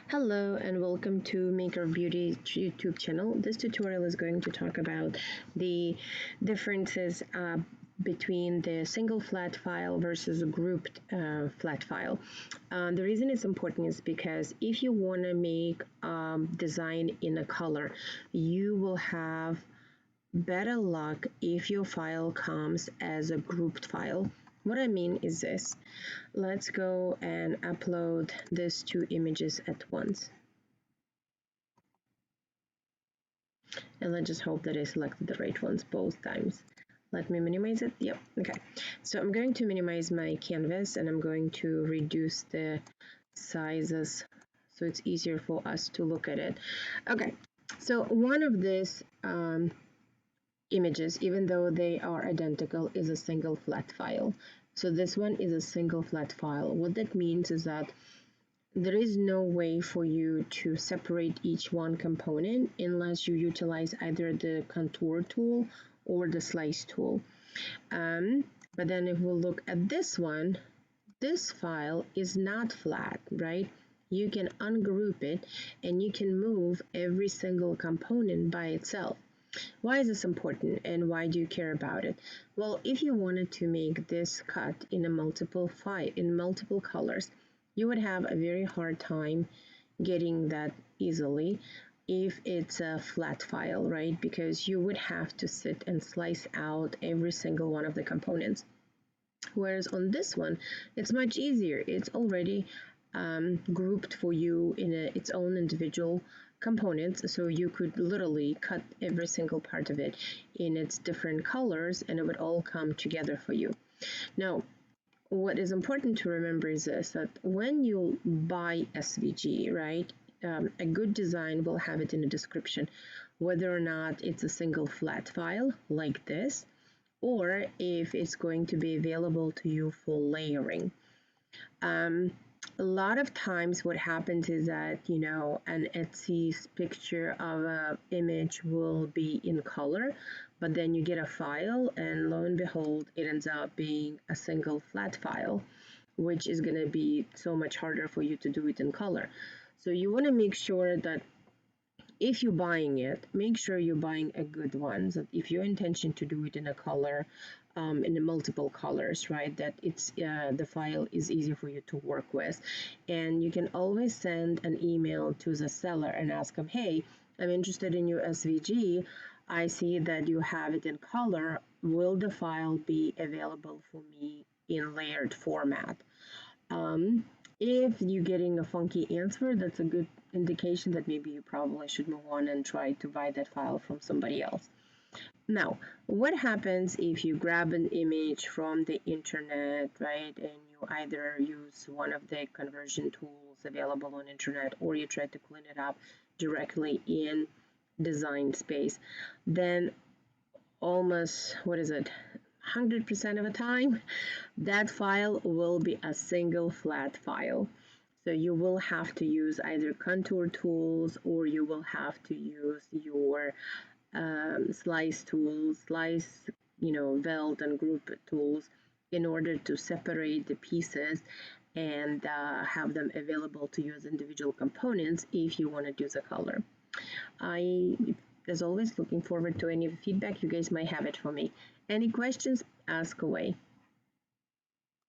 Hello and welcome to Maker Beauty YouTube channel. This tutorial is going to talk about the differences between the single flat file versus a grouped flat file. The reason it's important is because if you want to make design in a color, you will have better luck if your file comes as a grouped file. What I mean is this. Let's go and upload these two images at once. And let's just hope that I selected the right ones both times. Let me minimize it. Yep, okay. So I'm going to minimize my canvas and I'm going to reduce the sizes so it's easier for us to look at it. Okay, so one of these images, even though they are identical, is a single flat file. So this one is a single flat file. What that means is that there is no way for you to separate each one component unless you utilize either the contour tool or the slice tool. But then if we look at this one, this file is not flat, right? You can ungroup it and you can move every single component by itself. Why is this important and why do you care about it? Well, if you wanted to make this cut in multiple colors, you would have a very hard time getting that easily if it's a flat file, right? Because you would have to sit and slice out every single one of the components. Whereas on this one, it's much easier. It's already grouped for you in its own individual components, so you could literally cut every single part of it in its different colors and it would all come together for you. Now, what is important to remember is this, that when you buy SVG, right, a good design will have it in the description, whether or not it's a single flat file like this, or if it's going to be available to you for layering. A lot of times what happens is that, you know, an Etsy's picture of an image will be in color, but then you get a file and lo and behold, it ends up being a single flat file, which is going to be so much harder for you to do it in color. So you want to make sure that if you're buying it, make sure you're buying a good one. So if your intention to do it in a color, in the multiple colors, right, that it's the file is easy for you to work with. And you can always send an email to the seller and ask them, hey, I'm interested in your SVG. I see that you have it in color. Will the file be available for me in layered format? If you're getting a funky answer, that's a good indication that maybe you probably should move on and try to buy that file from somebody else. Now, what happens if you grab an image from the internet, right, and you either use one of the conversion tools available on internet or you try to clean it up directly in Design Space, then almost, 100% of the time, that file will be a single flat file. So you will have to use either contour tools or you will have to use your slice tools, weld and group tools in order to separate the pieces and have them available to use individual components if you want to do the color. I, as always, looking forward to any feedback you guys might have it for me. Any questions, ask away.